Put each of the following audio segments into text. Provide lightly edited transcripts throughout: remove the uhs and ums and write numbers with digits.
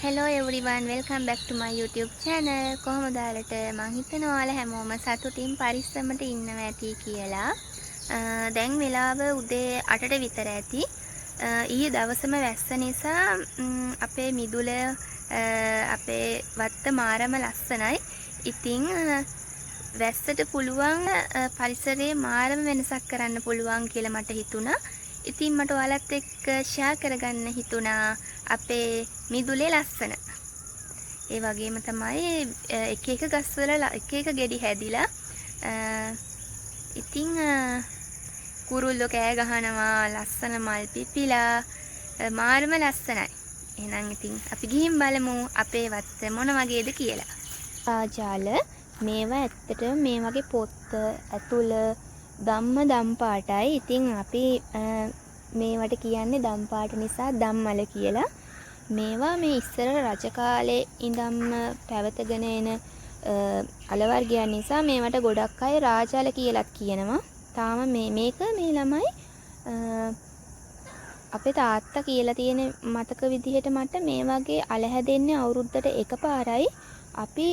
Hello everyone, welcome back to my YouTube channel. කොහොමද ඔයාලට? මං හිතනවා ඔයාලා හැමෝම සතුටින් පරිස්සමට ඉන්නවා ඇති කියලා. දැන් වෙලාව උදේ 8ට විතර ඇති. ඊයේ දවසම වැස්ස නිසා අපේ මිදුල අපේ වත්ත මාරම ලස්සනයි. ඉතින් වැස්සට පුළුවන් පරිසරයේ මාරම වෙනසක් කරන්න පුළුවන් කියලා මට හිතුණා. ඉතින් මට ඔයාලත් එක්ක ෂෙයා කරගන්න හිතුණා අපේ මිදුලේ ලස්සන. ඒ වගේම තමයි එක එක ගස්වල එක එක ගෙඩි හැදිලා. ඉතින් කුරුල්ලෝ කෑ ගහනවා, ලස්සන මල් පිපිලා මාරම ලස්සනයි. එහෙනම් ඉතින් අපි ගිහින් බලමු අපේ වත්ත මොන වගේද කියලා. ආජාල මේවා ඇත්තට මේ වගේ පොත්ත ඇතුළ දම් පාටයි. ඉතින් අපි මේවට කියන්නේ දම් පාට නිසා දම්මල කියලා. මේවා මේ ඉස්සර රජ කාලේ ඉඳන්ම පැවතගෙන එන අල වර්ගයන් නිසා මේවට ගොඩක් අය රාජාල කියලාත් කියනවා. තාම මේක මේ ළමයි අපේ තාත්තා කියලා තියෙන මතක විදිහට මට මේ වගේ අල හැදෙන්නේ අවුරුද්දට එකපාරයි. අපි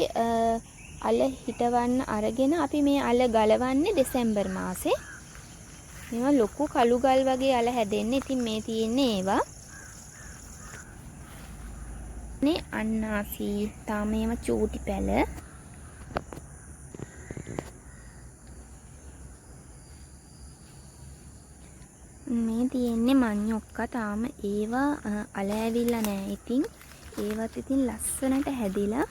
අල හිටවන්න අරගෙන අපි මේ අල ගලවන්නේ දෙසැම්බර් මාසේ. මේවා ලොකු කළු ගල් වගේ අල හැදෙන්නේ. ඉතින් මේ තියෙන්නේ ඒවා. මේ අන්නාසි තාම මේවා චූටි පැල. මේ තියෙන්නේ මඤ්ඤොක්කා. තාම ඒවා අල ඇවිල්ලා නැහැ. ඉතින් ඒවත් ඉතින් ලස්සනට හැදිලා.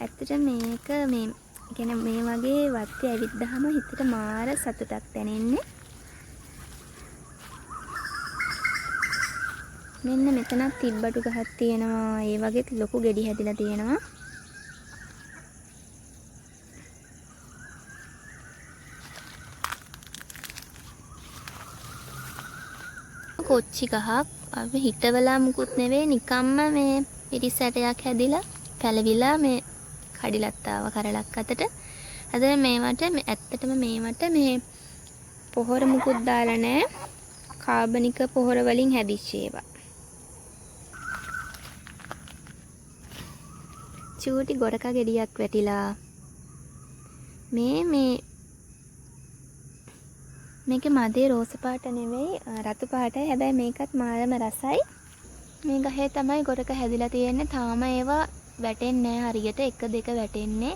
ඇත්තට මේක මේ කියන්නේ මේ වගේ වත්තේ ඇවිද්දාම හිතට මාර සතුටක් දැනෙන්නේ. මෙන්න මෙතනත් තිබ්බටු ගහක් තියෙනවා. ඒ වගේත් ලොකු ගෙඩි හැදිලා තියෙනවා. කොච්චි ගහක් අපි හිටවලා මුකුත් නෙවෙයි, නිකම්ම මේ පිරිසැටයක් හැදිලා පැලවිලා මේ කඩිලත් ආවා කරලක් අතට. අද මේවට ඇත්තටම මේවට මේ පොහොර මුකුත් දාලා නැහැ. කාබනික පොහොර වලින් හැදිච්ච ඒවා. චූටි ගොරක ගෙඩියක් වැටිලා. මේකේ මදේ රෝස පාට නෙවෙයි රතු පාටයි. හැබැයි මේකත් මාරම රසයි. මේ ගහේ තමයි ගොරක හැදිලා තියෙන්නේ. තාම ඒවා වැටෙන්නේ නැහැ හරියට. 1 2 වැටෙන්නේ.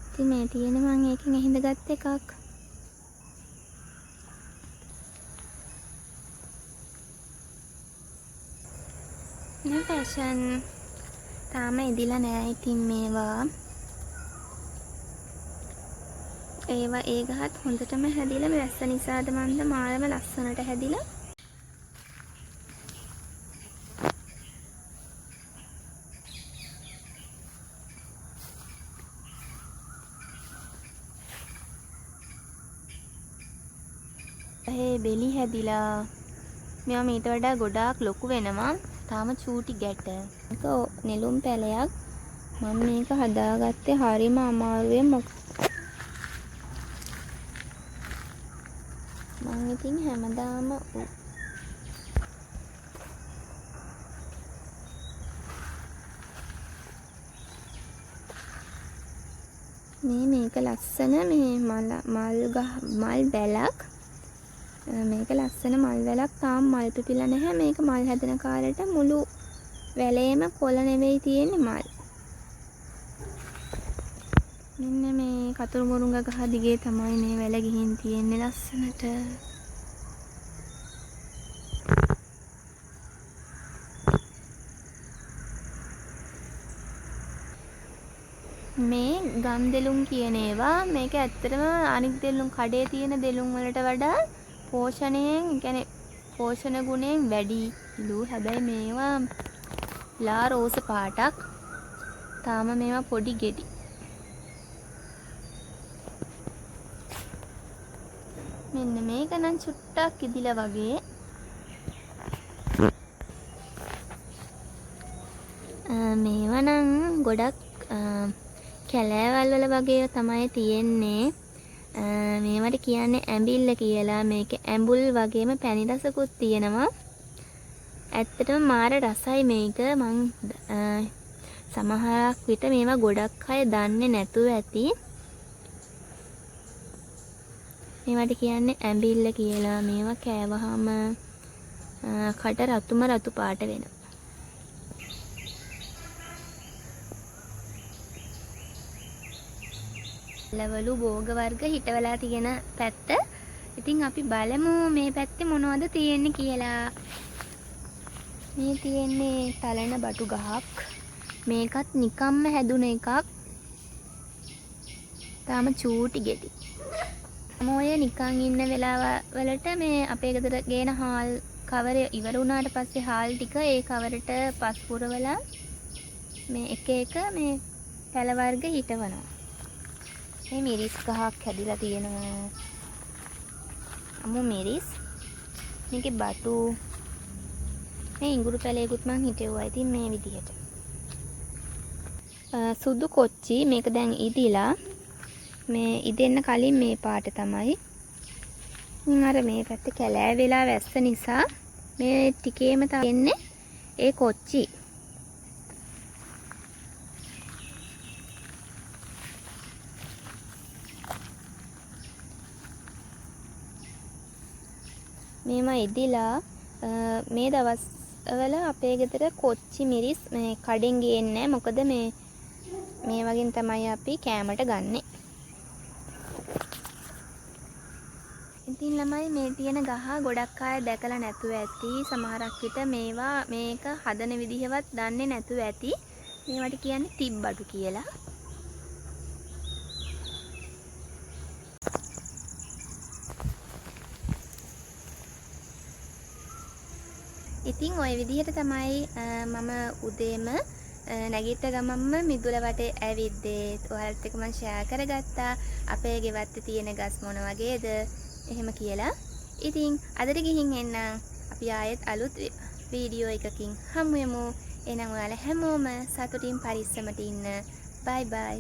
ඉතින් මේ තියෙන මම ඒකෙන් ඇහිඳගත් එකක්. මේ ෆැෂන් තාම ඉදිලා නැහැ. ඉතින් මේවා ඒ ගහත් හොඳටම හැදිලා වැස්ස නිසාද මන්ද මාරම ලස්සනට හැදිලා. බෙලි හැදිලා. මේවා මීට වඩා ගොඩාක් ලොකු වෙනවා. තාම චූටි ගැට. මේක නෙළුම් පැලයක්. මම මේක හදාගත්තේ හරිම අමාරුවෙන්. මම ඉතින් හැමදාම මේක ලස්සන මේ මල් වැලක්. මේක ලස්සන මල් වැලක්. තාම මල් පිපිලා නැහැ. මේක මල් හැදෙන කාලෙට මුළු වැලේම කොළ නෙවෙයි තියෙන්නේ මල්. මෙන්න මේ කතුරු මුරුංග ගහ දිගේ තමයි මේ වැල ගිහින් තියෙන්නේ ලස්සනට. මේ ගම් දෙලුම් කියන ඒවා. මේක ඇත්තටම අනිත් දෙලුම් කඩේ තියෙන දෙලුම් වලට වඩා පෝෂණයෙන් කියන්නේ පෝෂණ ගුණයෙන් වැඩිලු. හැබැයි මේවා ලා රෝස පාටක්. තාම මේවා පොඩි ගෙඩි. මෙන්න මේක නම් චුට්ටක් ඉදිලා වගේ. මේවා නම් ගොඩක් කැලෑවල් වල වගේ තමයි තියෙන්නේ. මේවට කියන්නේ ඇඹිල්ල කියලා. මේක ඇඹුල් වගේම පැණි රසකුත් තියෙනවා. ඇත්තටම මාර රසයි මේක. මං සමහරක් විට මේවා ගොඩක් අය දන්නේ නැතුව ඇති. මේවට කියන්නේ ඇඹිල්ල කියලා. මේවා කෑවහම කට රතුම රතු පාට වෙනවා. ලවලු භෝග වර්ග හිටවලා තියෙන පැත්ත. ඉතින් අපි බලමු මේ පැත්තේ මොනවද තියෙන්නේ කියලා. මේ තියෙන්නේ තලන බටු ගහක්. මේකත් නිකම්ම හැදුන එකක්. තාම චූටි ගෙඩි. මොය නිකන් ඉන්න වෙලාවවලට මේ අපේ ගෙදර ගේන හාල් කවරේ ඉවර වුණාට පස්සේ හාල් ටික ඒ කවරට පස් පුරවලා මේ එක එක මේ පැල වර්ග හිටවනවා. මේ මිරිස් ගහක් හැදිලා තියෙනවා. අමු මිරිස්. මේකේ බටු. මේ ඉඟුරු පැලයකුත් මං හිටෙව්වා. ඉතින් මේ විදිහට. සුදු කොච්චි මේක දැන් ඉදිලා. මේ ඉදෙන්න කලින් මේ පාට තමයි. අර මේ පැත්තේ කැලෑ වෙලා වැස්ස නිසා මේ ටිකේම තියෙන්නේ ඒ කොච්චි. මේවා ඉදිලා මේ දවස්වල අපේ ගෙදර කොච්චි මිරිස් මේ කඩෙන් ගේන්නේ නැහැ. මොකද මේ වගේ තමයි අපි කෑමට ගන්නෙ. ඉතින් ළමයි මේ තියෙන ගහ ගොඩක් අය දැකලා නැතුව ඇති. සමහරක් විට මේවා මේක හදන විදිහවත් දන්නේ නැතුව ඇති. මේවට කියන්නේ තිබ්බඩු කියලා. ඉතින් ওই විදිහට තමයි මම උදේම නැගිට ගමම්ම මිදුල වටේ ඇවිද්දේ. ඔයාලත් එක්ක මම ෂෙයා කරගත්තා අපේ ගෙවත්තේ තියෙන ගස් මොන වගේද එහෙම කියලා. ඉතින් අදට ගිහින් එන්නම්. අපි ආයෙත් අලුත් වීඩියෝ එකකින් හමු වෙමු. එහෙනම් ඔයාලා හැමෝම සතුටින් පරිස්සමට ඉන්න. බයි බයි.